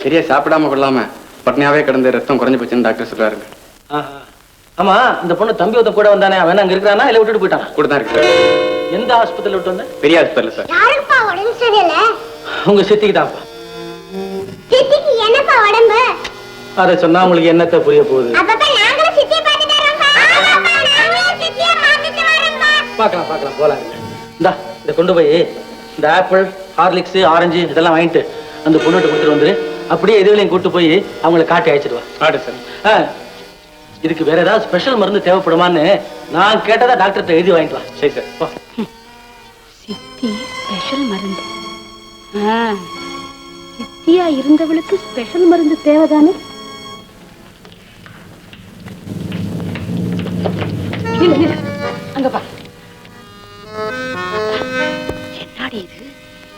சரியா சாப்பிடாம கொள்ளாம பட்னியாவே கிடந்து ரத்தம் குறைஞ்சு போச்சுன்னு டாக்டர் சொல்றாருங்க. ஆமா, இந்த பொண்ணு தம்பி ஒருத்த கூட வந்தானே, அவன் அங்க இருக்கிறானா இல்ல விட்டுட்டு போயிட்டானா? கூட தான் இருக்கு. எந்த ஆஸ்பத்திரியில விட்டு வந்த? பெரிய ஆஸ்பத்திரியில சார். யாருப்பா உடம்பு சரியில்ல? உங்க சித்திக்கு தான்ப்பா. சித்திக்கு என்னப்பா உடம்பு? அத சொன்னா உங்களுக்கு என்னத்த புரிய போகுது? அப்பப்ப நாங்களும் சித்தியை பார்த்துட்டு வரோம்ப்பா. ஆமாப்பா, நாங்களும் சித்தியை பார்த்துட்டு வரோம்ப்பா. பார்க்கலாம் போலாம். இந்தா இதை கொண்டு போய் இந்த ஆப்பிள், ஹார்லிக்ஸ், ஆரஞ்சு இதெல்லாம் வாங்கிட்டு அந்த பொண்ணுகிட்ட கொடுத்துட்டு வந்துரு. அப்படியே எதுவிலையும் கூட்டு போய் அவங்கள காட்டி அழைச்சிடுவா. ஆடு சார். இதுக்கு வேற ஏதாவது ஸ்பெஷல் மருந்து தேவைப்படுமான்னு நான் கேட்டதா டாக்டர்கிட்ட எழுதி வாங்கிக்கலாம். சரி சார். சித்தி ஸ்பெஷல் மருந்து. சித்தியா இருந்தவளுக்கு ஸ்பெஷல் மருந்து தேவைதானே? அங்க பா. என்னடி இது?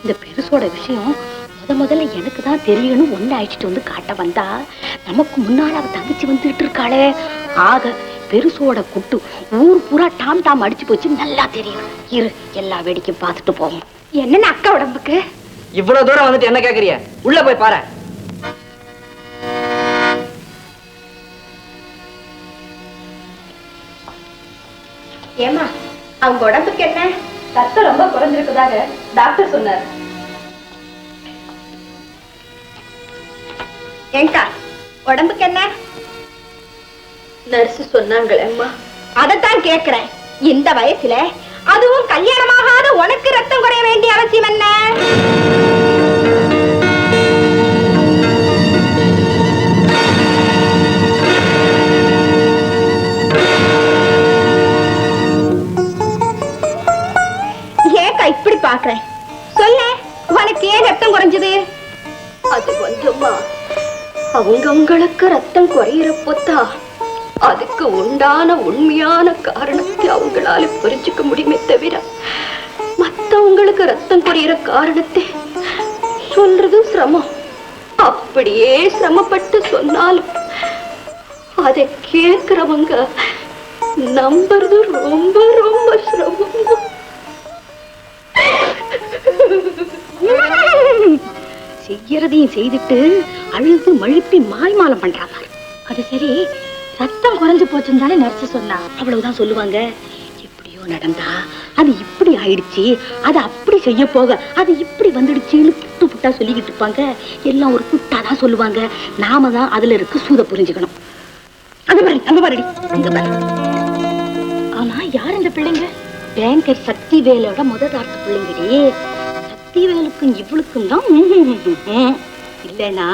இந்த பெருசோட விஷயம் முதல்ல எனக்கு தான் தெரியணும். ஒண்ணு அழைச்சிட்டு வந்து காட்ட வந்தா நமக்கு முன்னால அவ தங்கச்சி வந்துட்டு இருக்காளே. ஆக பெருசோட குட்டு ஊர் பூரா டாம் டாம் அடிச்சு போச்சு. நல்லா தெரியும். இரு, எல்லா வேடிக்கையும் பார்த்துட்டு போவோம். என்னன்னு அக்கா உடம்புக்கு? இவ்வளவு தூரம் வந்துட்டு என்ன கேக்குறிய? உள்ள போய் பாரு. ஏமா, அவங்க உடம்புக்கு என்ன? ரத்தம் ரொம்ப குறைஞ்சிருக்குதாக டாக்டர் சொன்னார். ஏங்கா, உடம்புக்கு என்ன? நர்ஸ் சொன்னாங்களே அம்மா. அதத்தான் கேக்குறேன். இந்த வயசுல அதுவும் கல்யாணமாகாத உனக்கு ரத்தம் குறைய வேண்டிய அவசியம் என்ன? ஏக்கா இப்படி பாக்குறேன்? சொல்ல, உனக்கு ஏன் ரத்தம் குறைஞ்சது? அது கொஞ்சமா அவங்களுக்கு ரத்தம் குறையிறப்போத்தா அதுக்கு உண்டான உண்மையான காரணத்தை அவங்களால புரிஞ்சுக்க முடியுமே தவிர மத்தவங்களுக்கு ரத்தம் குறையிற காரணத்தை சொல்றது சிரமம். அப்படியே சிரமப்பட்டு சொன்னாலும் அதை கேட்கிறவங்க நம்புறது ரொம்ப ரொம்ப சிரமம். செய்யறதையும் செய்துட்டு அழுது மழுப்பி மாய்மாலம் பண்றாங்க. அது சரி, ரத்தம் குறைஞ்சு போச்சுன்னு தானே நர்ஸ் சொன்னா? அவ்வளவுதான் சொல்லுவாங்க. எப்படியோ நடந்தா அது இப்படி ஆயிடுச்சு, அது அப்படி செய்ய போக அது இப்படி வந்துடுச்சுன்னு புட்டு புட்டா சொல்லிக்கிட்டு இருப்பாங்க. எல்லாம் ஒரு புட்டாதான் சொல்லுவாங்க. நாம தான் அதுல இருக்கு சூத புரிஞ்சுக்கணும். அங்க பாருடி, இங்க பாரு. ஆமா, யார் இந்த பிள்ளைங்க? பேங்கர் சக்தி வேலோட முதல் ஆர்த்த பிள்ளைங்கடி. சக்திவேலுக்கும் இவளுக்கும் தான். இல்லைன்னா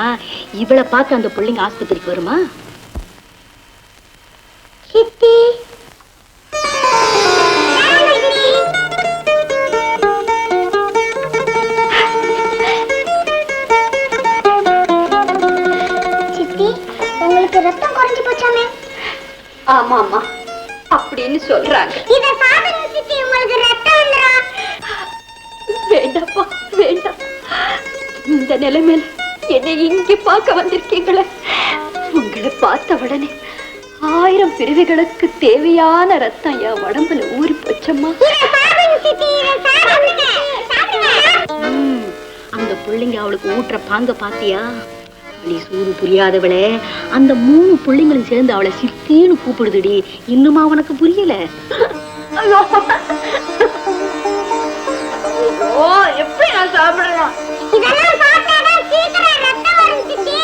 இவளை பார்க்க அந்த பிள்ளைங்க ஆஸ்பத்திரிக்கு வருமா? சித்தி, சித்தி, உங்களுக்கு ரத்தம் குறைஞ்சு போச்சாமே? ஆமா ஆமா, அப்படின்னு சொல்றாங்க. இத சாப்பிடுங்க சித்தி, உங்களுக்கு ரத்தம் வந்துரும். வேண்டாப்பா, வேண்டாம். இந்த நிலைமையில என்னை இங்கே பார்க்க வந்திருக்கீங்களே, உங்களை பார்த்த உடனே 1000 பிரிவுகளுக்கு தேவையான ரத்தம் என் உடம்புல ஊறி போச்சம்மா. அந்த பிள்ளைங்க அவளுக்கு ஊட்டுற பாங்க பாத்தியா? நீ சூடு புரியாதவளே, அந்த 3 பிள்ளைங்களும் சேர்ந்து அவளை சித்தின்னு கூப்பிடுதுடி. இன்னுமா உனக்கு புரியல? எப்படி நான் சாப்பிடலாம்? இதெல்லாம் சாப்பிட்டாதான் சீக்கிரம் ரத்தம் வரும் சித்தி.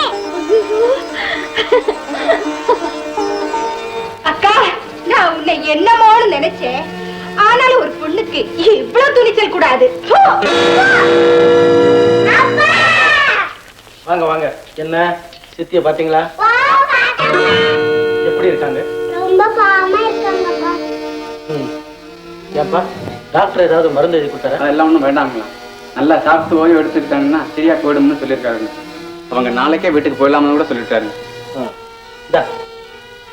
அக்கா, நான் உன்னை என்னமோன்னு நினைச்சேன். ஆனாலும் ஒரு பொண்ணுக்கு இவ்வளவு துணிச்சல் கூடாது. வாங்க வாங்க. என்ன சித்திய பாத்தீங்களா? எப்படி இருக்காங்க? ரொம்ப பாவமா இருக்காங்கப்பா. ஏப்பா, டாக்டர் ஏதாவது மருந்து எழுதி கொடுத்தாரா? அதெல்லாம் ஒன்றும் வேண்டாங்களா. நல்லா சாப்பிட்டு ஓய்வு எடுத்துக்கிட்டாங்கன்னா சரியா போயிடும்னு சொல்லியிருக்காருங்க. அவங்க நாளைக்கே வீட்டுக்கு போயிடலாம்னு கூட சொல்லிட்டாருங்க.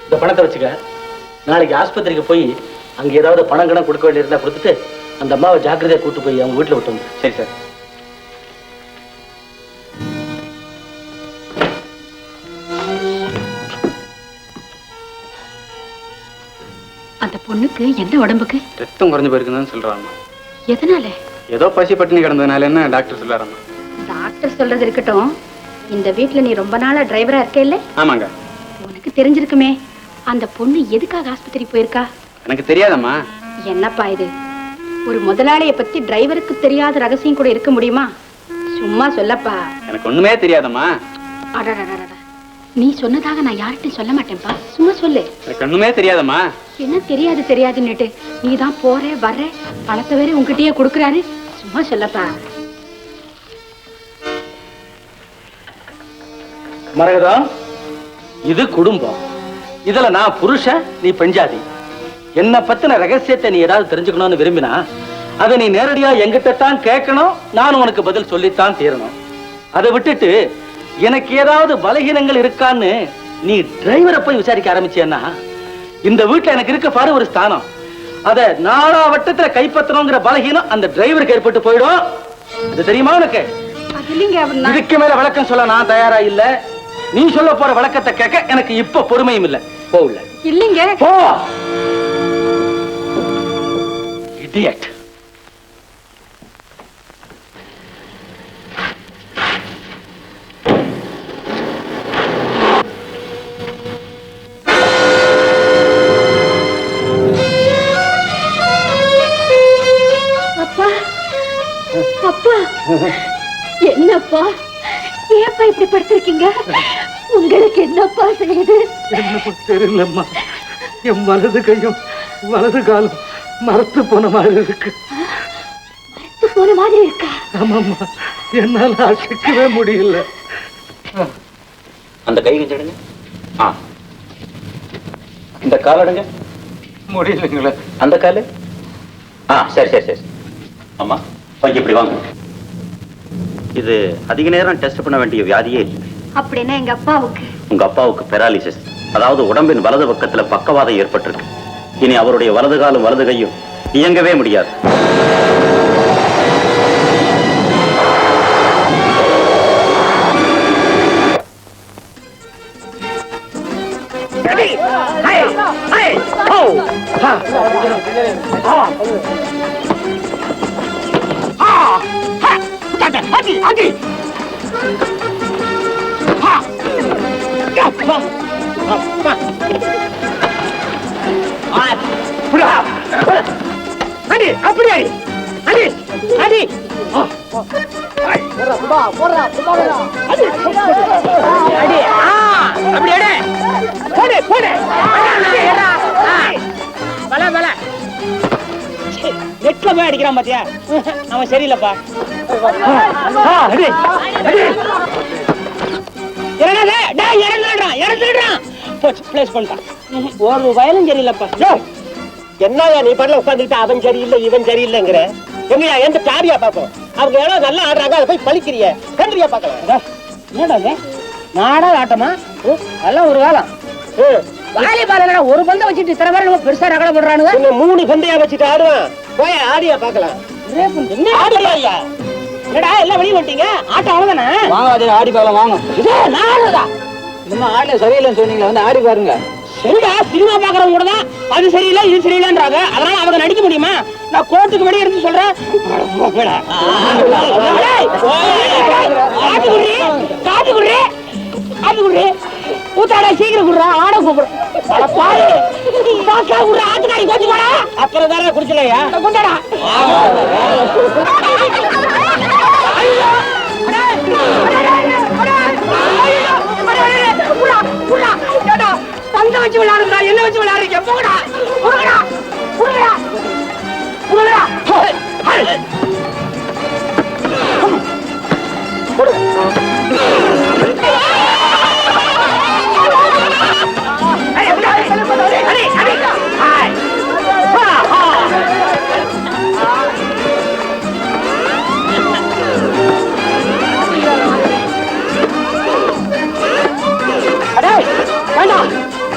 இந்த பணத்தை வச்சுக்க. நாளைக்கு ஆஸ்பத்திரிக்கு போய் அங்க ஏதாவது பணம் கணக்கு கொடுக்க வேண்டியிருந்தா கொடுத்துட்டு அந்த அம்மாவை ஜாக்கிரதையா கூட்டு போய் அவங்க வீட்டுல விட்டு வந்து. சரி சார். அந்த பொண்ணுக்கு என்ன உடம்புக்கு? ரத்தம் குறைஞ்சு போயிருக்குன்னு சொல்றாங்க. எதனால? ஏதோ பசி பட்டினி கிடந்ததுனால என்ன டாக்டர் சொல்றாரம்மா. டாக்டர் சொல்றது இருக்கட்டும், இந்த வீட்டுல நீ ரொம்ப நாளா டிரைவரா இருக்க இல்ல? ஆமாங்க. உனக்கு தெரிஞ்சிருக்குமே அந்த பொண்ணு எதுக்காக ஆஸ்பத்திரி போயிருக்கா? எனக்கு தெரியாதம்மா. என்னப்பா இது? ஒரு முதலாளியை பத்தி டிரைவருக்கு தெரியாத ரகசியம் கூட இருக்க முடியுமா? சும்மா சொல்லப்பா. எனக்கு ஒண்ணுமே தெரியாதம்மா. அடடடடட, நீ சொன்னதாக நான் யார்கிட்டையும் சொல்ல மாட்டேன்ப்பா. சும்மா சொல்லு. எனக்கு ஒண்ணுமே தெரியாதம்மா. என்ன தெரியாதுன்னுட்டு நீ தான் போற வர்ற, பணத்தை வேற உங்ககிட்டயே கொடுக்குறாரு. சும்மா சொல்லப்பா. மரகதம், இது குடும்பம். இதுல நான் புருஷன், நீ பெஞ்சாதி. என்ன பத்தின ரகசியத்தை நீ ஏதாவது தெரிஞ்சுக்கணும்னு விரும்பினா அதை நீ நேரடியா எங்கிட்ட தான் கேட்கணும். நான் உனக்கு பதில் சொல்லித்தான் தீரணும். அதை விட்டுட்டு எனக்கு ஏதாவது பலகீனங்கள் இருக்கான்னு நீ டிரைவரை போய் விசாரிக்க ஆரம்பிச்சேன்னா இந்த வீட்டுல எனக்கு இருக்க பாரு ஒரு ஸ்தானம், அதை நாலா வட்டத்துல கைப்பற்றணுங்கிற பலகீனம் அந்த டிரைவருக்கு ஏற்பட்டு போயிடும். அது தெரியுமா உனக்கு? இதுக்கு மேல விளக்கம் சொல்ல நான் தயாரா இல்ல. நீ சொல்ல போற விளக்கத்தை கேட்க எனக்கு இப்ப பொறுமையும் இல்ல. போகல இல்லைங்க. போ. இடியட். அப்பா, அப்பா, என்னப்பா ஏப்பா இப்படி படுத்திருக்கீங்க? உங்களுக்கு என்னப்பா செய்யுது? தெரியலம்மா, என் வலது கையும் வலது காலம் மரத்து போன மாதிரி இருக்கு. மரத்து போன மாதிரி இருக்கா? ஆமாம்மா, என்னால அசைக்கவே முடியல. அந்த கை வச்சிடுங்க. இந்த கால் எடுங்க. முடியலைங்களா? அந்த காலு. சரி சரி சரி. அம்மா கொஞ்சம் இப்படி வாங்க. இது அதிக நேரம் டெஸ்ட் பண்ண வேண்டிய வியாதியே இல்லை. அப்படின்னா எங்க அப்பாவுக்கு? உங்க அப்பாவுக்கு பெராலிசிஸ், அதாவது உடம்பின் வலது பக்கத்துல பக்கவாதம் ஏற்பட்டிருக்கு. இனி அவருடைய வலது காலும் வலது கையும் இயங்கவே முடியாது. நெட்ல போய் அடிக்கிறான் பாத்தியா? அவன் சரியில்லப்பா. ஒரு வயலும் சரியில்லப்பா. என்னயா நீ பண்ணல உட்காந்துட்டு அவன் சரியில்லை இவன் சரியில்லைங்கிற? எங்கயா எந்த காரியா பாப்போம்? அவங்க எவ்வளவு நல்லா ஆடுறாங்க, அதை போய் பழிக்கிறிய கண்டியா பாக்கலாம். என்னடா நாடா ஆட்டமா? அதெல்லாம் ஒரு காலம். வாலிபால் ஒரு பந்தை வச்சுட்டு இத்தனை பேர் நம்ம பெருசா ரகலை போடுறானுங்க. 3 பந்தையா வச்சுட்டு ஆடுவான். போய் ஆடியா பாக்கலாம். என்னடா எல்லாம் வெளியே வந்துட்டீங்க? ஆட்டம் அவ்வளவுதானே? வாங்க ஆடி பாக்கலாம் வாங்க. இது நானுதா நம்ம ஆடல சரியில்லைன்னு சொன்னீங்களா, வந்து ஆடி பாருங்க. சரிடா, சினிமா பாக்குறவங்க கூட தான் அது சரியில்லை இது சரியில்லைன்றாங்க. அதனால அவங்க நடிக்க முடியுமா? நான் கோர்ட்டுக்கு வெளியே இருந்து சொல்றேன். ஊத்தாடா சீக்கிரம் குடுறா, ஆட கூப்பிடுறேன். ஆட்டுக்காரி கோச்சு போடா. அப்புறம் தானே குடிச்சலையா கொண்டாடா. பந்த வச்சு விளையாடுறா, என்ன வச்சு விளையாடுறீங்க? போங்கடா போங்கடா போங்கடா போங்கடா.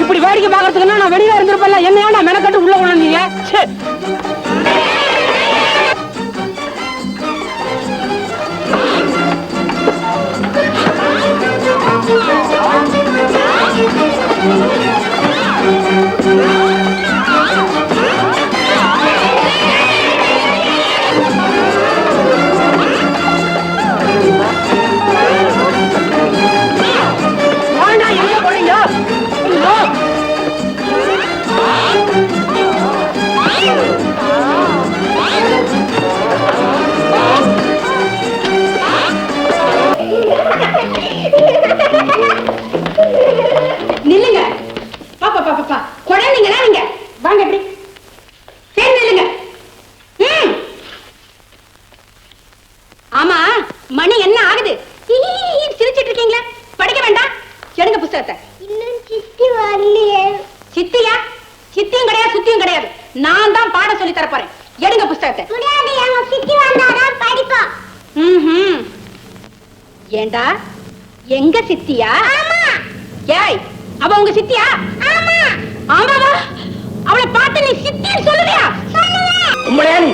இப்படி வேடிக்கை பாக்குறதுக்குன்னா நான் வெளியே இருந்திருப்பேன்ல. என்ன ஏன்டா மெனக்கட்டு உள்ள கொண்டாந்தீங்க? புஸ்தகத்தை. இன்னும் சித்தி வரலையே. சித்தியா? சித்தியும் கிடையாது, சுத்தியும் கிடையாது. நான் தான் பாடம் சொல்லி தர போறேன். எடுங்க புஸ்தகத்தை. முடியாது, எங்க சித்தி வந்தாதான் படிப்போம். ஏண்டா எங்க சித்தியா? ஆமா. ஏய், அவ உங்க சித்தியா? ஆமா. ஆமாவா? அவளை பார்த்து நீ சித்தின்னு சொல்லுவியா? சொல்லுவேன். உண்மையா நீ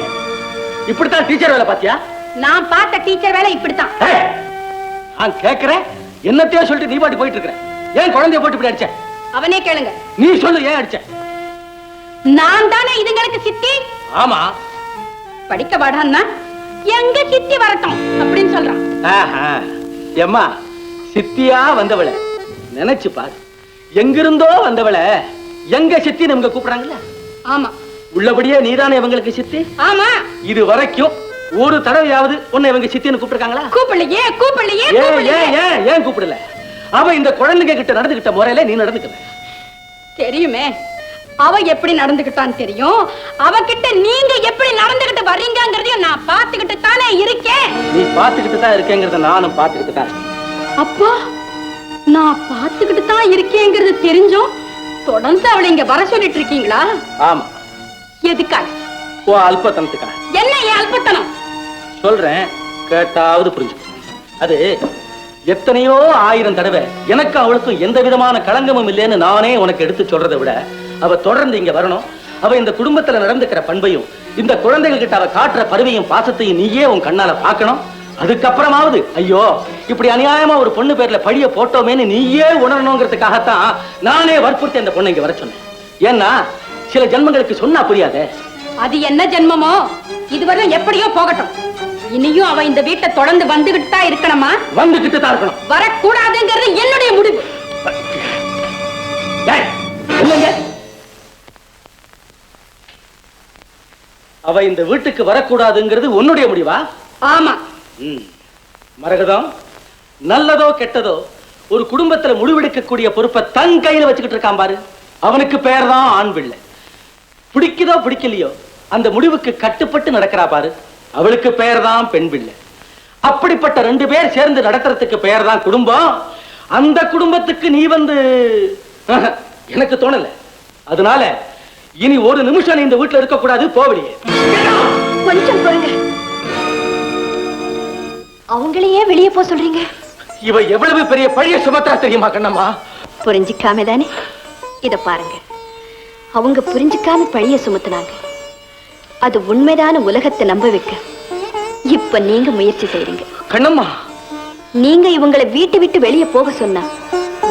இப்படித்தான் டீச்சர் வேலை பாத்தியா? நான் பார்த்த டீச்சர் வேலை இப்படித்தான். ஏய், நான் கேக்குறேன், என்னத்தையோ சொல்லிட்டு நீ பாட்டு போயிட்டு இருக்கிற. ஏன் குழந்தைய போட்டு இப்படி அடிச்ச? அவனே கேளுங்க. நீ சொல்லு, ஏன் அடிச்ச? நான் தானே இதுங்களுக்கு சித்தி. ஆமா. படிக்க வாடான்னா எங்க சித்தி வரட்டும் அப்படின்னு சொல்றான். எம்மா, சித்தியா வந்தவளை நினைச்சு பாரு. எங்கிருந்தோ வந்தவளை எங்க சித்தி நமக்கு கூப்பிடுறாங்கல்ல? ஆமா. உள்ளபடியே நீதானே இவங்களுக்கு சித்தி? ஆமா. இது வரைக்கும் ஒரு தடவையாவது உன்னை இவங்க சித்தின்னு கூப்பிட்டுருக்காங்களா? கூப்பிடலையே, கூப்பிடலையே, ஏன் கூப்பிடல? அவ இந்த குழந்தைங்க கிட்ட நடந்துகிட்ட முறையில நீ நடந்துக்கிற. தெரியுமே, அவ எப்படி நடந்துகிட்டான்னு தெரியும். அவகிட்ட நீங்க எப்படி நடந்துகிட்டு வர்றீங்கங்கறதையும் நான் பாத்துக்கிட்டு தானே இருக்கேன். நீ பாத்துக்கிட்டு தான் இருக்கேங்கறத நானும் பாத்துக்கிட்டு தான் இருக்கேன். அப்பா, நான் பாத்துக்கிட்டு தான் இருக்கேங்கிறது தெரிஞ்சும் தொடர்ந்து அவளை இங்க வர சொல்லிட்டு இருக்கீங்களா? ஆமா. எதுக்காக? ஓ அல்பத்தனத்துக்காக. என்ன என் அல்பத்தனம்? சொல்றேன், கேட்டாவது புரிஞ்சுக்கோ. அது எத்தனையோ ஆயிரம் தடவை எனக்கு அவளுக்கும் எந்த விதமான களங்கமும் இல்லைன்னு நானே உனக்கு எடுத்து சொல்றதை விட, அவ தொடர்ந்து இங்க வரணும். அவ இந்த குடும்பத்துல நடந்துக்கிற பண்பையும் இந்த குழந்தைகள் கிட்ட அவ காட்டுற பருவையும் பாசத்தையும் நீயே உன் கண்ணால பாக்கணும். அதுக்கப்புறமாவது ஐயோ இப்படி அநியாயமா ஒரு பொண்ணு பேர்ல பழிய போட்டோமேன்னு நீயே உணரணுங்கிறதுக்காகத்தான் நானே வற்புறுத்தி அந்த பொண்ணை இங்க வர சொன்னேன். ஏன்னா சில ஜென்மங்களுக்கு சொன்னா புரியாதே. அது என்ன ஜென்மமோ இதுவரை எப்படியோ போகட்டும். இனியும் அவ இந்த வீட்டை தொடர்ந்து வந்துகிட்டு தான் இருக்கணுமா? வந்துகிட்டு தான் இருக்கணும். வரக்கூடாதுங்கிறது என்னுடைய முடிவு. அவ இந்த வீட்டுக்கு வரக்கூடாதுங்கிறது உன்னுடைய முடிவா? ஆமா. மரகதம், நல்லதோ கெட்டதோ ஒரு குடும்பத்துல முடிவெடுக்கக்கூடிய பொறுப்பை தன் கையில வச்சுக்கிட்டு இருக்கான் பாரு, அவனுக்கு பேர் தான் ஆண் பிள்ளை. பிடிக்குதோ பிடிக்கலையோ அந்த முடிவுக்கு கட்டுப்பட்டு நடக்கிறா பாரு, அவளுக்கு பேர் தான் பெண் பிள்ளை. அப்படிப்பட்ட ரெண்டு பேர் சேர்ந்து நடத்துறதுக்கு பேர் தான் குடும்பம். அந்த குடும்பத்துக்கு நீ வந்து எனக்கு தோணல. அதனால இனி ஒரு நிமிஷம் நீ இந்த வீட்டுல இருக்க கூடாது, போவலியே. கொஞ்சம் பொறுங்க. அவங்களையே வெளியே போ சொல்றீங்க? இவ எவ்வளவு பெரிய பழிய சுமத்தா தெரியுமா கண்ணம்மா? புரிஞ்சுக்காம தானே? இத பாருங்க, அவங்க புரிஞ்சுக்காம பழிய சுமத்துனாங்க. அது உண்மைதான உலகத்தை நம்ப வைக்க இப்ப நீங்க முயற்சி செய்றீங்க. கண்ணம்மா, நீங்க இவங்களை வீட்டு விட்டு வெளியே போக சொன்னா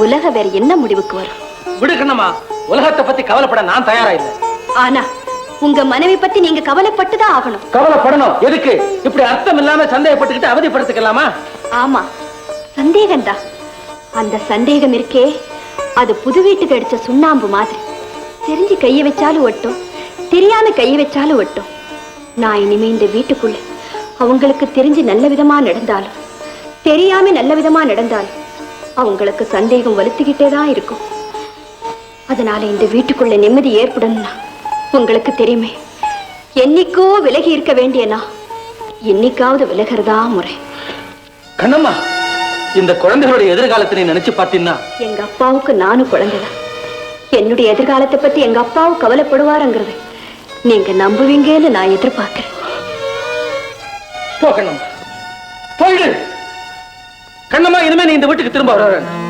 உலக வேற என்ன முடிவுக்கு வரும்? விடு கண்ணம்மா, உலகத்தை பத்தி கவலைப்பட நான் தயாரா இல்லை. ஆனா உங்க மனைவி பத்தி நீங்க கவலைப்பட்டுதான் ஆகணும். கவலைப்படணும் எதுக்கு? இப்படி அர்த்தம் இல்லாம சந்தேகப்பட்டுக்கிட்டு அவதிப்படுத்திக்கலாமா? ஆமா, சந்தேகம்தான். அந்த சந்தேகம் இருக்கே, அது புது வீட்டுக்கு அடிச்ச சுண்ணாம்பு மாதிரி. தெரிஞ்சு கைய வச்சாலும் ஒட்டும், தெரியாம கைய வச்சாலும் ஒட்டும். நான் இனிமே இந்த வீட்டுக்குள்ள அவங்களுக்கு தெரிஞ்சு நல்ல விதமா நடந்தாலும் தெரியாம நல்ல விதமா நடந்தாலும் அவங்களுக்கு சந்தேகம் வலுத்துக்கிட்டே தான் இருக்கும். அதனால இந்த வீட்டுக்குள்ள நிம்மதி ஏற்படணும்னா உங்களுக்கு தெரியுமே, என்னைக்கோ விலகி இருக்க வேண்டியனா என்னைக்காவது விலகிறதா முறை. கண்ணம்மா, இந்த குழந்தைகளுடைய எதிர்காலத்தை நீ நினைச்சு பார்த்தீங்கன்னா, எங்க அப்பாவுக்கு நானும் குழந்தைதான். என்னுடைய எதிர்காலத்தை பத்தி எங்க அப்பாவும் கவலைப்படுவாருங்கிறது நீங்க நம்புவீங்கன்னு நான் எதிர்பார்க்கிறேன். போ கண்ணம்மா, போயிடு. கண்ணம்மா, இனிமே நீ இந்த வீட்டுக்கு திரும்ப வர வேண்டாம்.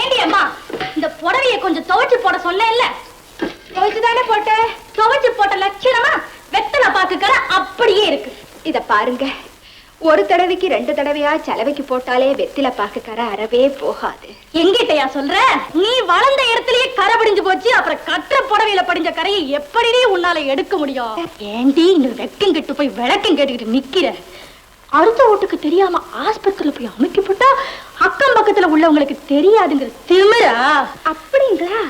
ஏண்டி அம்மா, இந்த புடவைய கொஞ்சம் துவைச்சு போட சொல்ல இல்ல? துவைச்சுதானே போட்ட? துவைச்சு போட்ட லட்சணமா வெத்தலை பாக்குற அப்படியே இருக்கு. இத பாருங்க, ஒரு தடவைக்கு 2 தடவையா செலவைக்கு போட்டாலே வெத்தில பாக்கு கரை அறவே போகாது. எங்கிட்டயா சொல்ற? நீ வளர்ந்த இடத்துலயே கரை படிஞ்சு போச்சு, அப்புறம் கற்ற புடவையில படிஞ்ச கரையை எப்படி உன்னால எடுக்க முடியும்? ஏண்டி இந்த வெக்கம் கெட்டு போய் விளக்கம் கேட்டுக்கிட்டு நிக்கிற? அடுத்த வீட்டுக்கு தெரியாம ஆஸ்பத்திரியில போய் அமைக்கப்பட்டா அக்கம் பக்கத்துல உள்ளவங்களுக்கு தெரியாதுங்கிற திமிரா? அப்படிங்களா?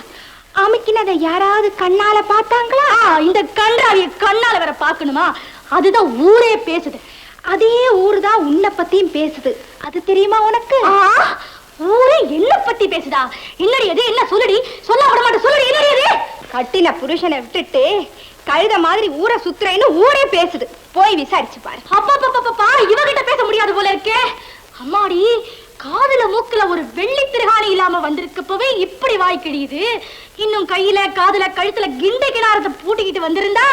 பழிக்கினதை யாராவது கண்ணால பார்த்தாங்களா? இந்த கன்றாவிய கண்ணால வேற பார்க்கணுமா? அதுதான் ஊரே பேசுது. அதே ஊரு தான் உன்னை பத்தியும் பேசுது. அது தெரியுமா உனக்கு? ஊரே என்ன பத்தி பேசுதா? என்னடி அது? என்ன சொல்லுடி, சொல்ல விட மாட்டே, சொல்லுடி. என்னடி அது? கட்டின புருஷனை விட்டுட்டு கழுத மாதிரி ஊரை சுத்துறேன்னு ஊரே பேசுது. போய் விசாரிச்சு பாரு. அப்பா இவகிட்ட பேச முடியாது போல இருக்கே. அம்மாடி, காதுல மூக்குல ஒரு வெள்ளி திருகாணி இல்லாம வந்திருக்கப்பவே இப்படி வாய் கிழியுது. இன்னும் கையில காதுல கழுத்துல கிண்டை கிணாரத்தை பூட்டிக்கிட்டு வந்திருந்தா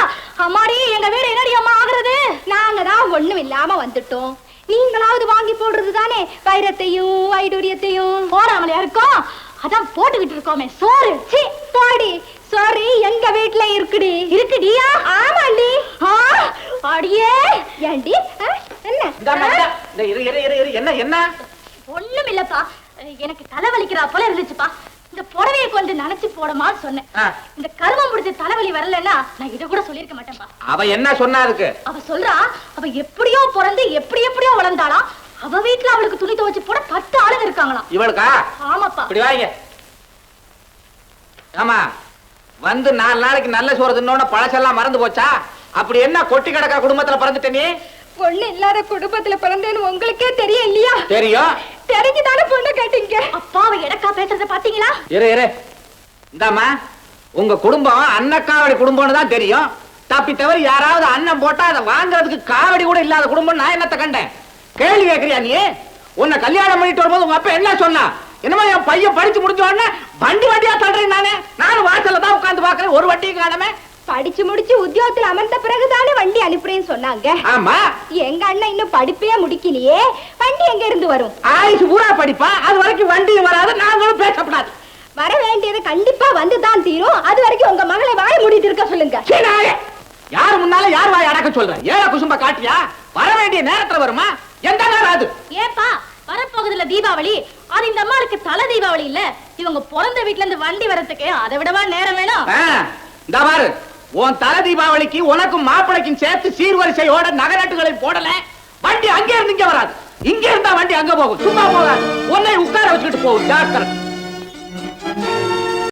அம்மாடி எங்க வீடு என்னடி அம்மா ஆகுறது? நாங்க தான் ஒண்ணும் இல்லாம வந்துட்டோம். நீங்களாவது வாங்கி போடுறது தானே வைரத்தையும் வைடூரியத்தையும். போடாமலையா இருக்கோம், அதான் போட்டுக்கிட்டு இருக்கோமே சோறு. சி போடி, சோறு எங்க வீட்டுல இருக்குடி. இருக்குடியா? ஆமாண்டி. அடியே ஏண்டி என்ன என்ன ஒண்ணும் இல்லப்பா, எனக்கு தலைவலிக்கிறா போல இருந்துச்சுப்பா. இந்த புடவையை கொஞ்சம் நினைச்சு போடமா சொன்னேன். இந்த கருமம் முடிச்ச தலைவலி வரலன்னா நான் இதை கூட சொல்லிருக்க மாட்டேன்பா. அவ என்ன சொன்னா இருக்கு? அவ சொல்றா, அவ எப்படியோ பிறந்து எப்படியோ வளர்ந்தாளாம். அவ வீட்டுல அவளுக்கு துணி துவைச்சு போட 10 ஆளுங்க இருக்காங்களாம். இவளுக்கா? ஆமாப்பா. இப்படி வாங்க. ஆமா, வந்து 4 நாளைக்கு நல்ல சோறு தின்னோட பழசெல்லாம் மறந்து போச்சா? அப்படி என்ன கொட்டி கிடக்கிற குடும்பத்துல பிறந்துட்ட நீ? பொண்ணு இல்லாத குடும்பத்துல பிறந்தேன்னு உங்களுக்கே தெரியும் இல்லையா? தெரியும். தெரிஞ்சுதானே பொண்ணு கேட்டீங்க. அப்பா அவ எடக்கா பேசுறத பாத்தீங்களா? இரு இந்தாமா, உங்க குடும்பம் அன்னக்காவடி குடும்பம்னு தான் தெரியும். தப்பி தவிர யாராவது அன்னம் போட்டா அதை வாங்குறதுக்கு காவடி கூட இல்லாத குடும்பம் நான் என்னத்த கண்டேன்? கேள்வி கேட்கறியா நீ? உன்னை கல்யாணம் பண்ணிட்டு வரும்போது உங்க அப்பா என்ன சொன்னா? என்னமா என் பையன் படிச்சு முடிஞ்ச உடனே வண்டியா தள்ளுறேன் நானும் வாசல்ல தான் உட்கார்ந்து பாக்குறேன், ஒரு வண்டியும் காணமே. படிச்சு முடிச்சு உத்தியோகத்துல அமர்ந்த பிறகுதானே வண்டி அனுப்புறேன்னு சொன்னாங்க. ஆமா, எங்க அண்ணன் இன்னும் படிப்பே முடிக்கலையே, வண்டி எங்க இருந்து வரும்? ஆயுசு பூரா படிப்பா, அது வரைக்கும் வண்டியும் வராது, நாங்களும் பேசப்படாது. வர வேண்டியது கண்டிப்பா வந்துதான் தீரும். அது வரைக்கும் உங்க மகளை வாய் மூடிட்டு இருக்க சொல்லுங்க. யார் முன்னால யார் வாய் அடக்க சொல்றேன்? ஏழை குசும்ப காட்டியா? வர வேண்டிய நேரத்துல வருமா? எந்த நேரம் அது? ஏப்பா, வரப்போகுதுல தீபாவளி, அது இந்த அம்மாளுக்கு தலை தீபாவளி இல்ல. இவங்க பிறந்த வீட்டுல இருந்து வண்டி வரதுக்கு அதை விடவா நேரம் வேணும்? இந்த பாரு, உன் தலை தீபாவளிக்கு உனக்கும் மாப்பிளைக்கும் சேர்த்து சீர்வரிசையோட நகராட்டுகளை போடல. வண்டி அங்கே இருந்து இங்க வராது, இங்க இருந்தா வண்டி அங்க போகும், சும்மா போகாது. உன்னை உட்கார வச்சுக்கிட்டு போகும்.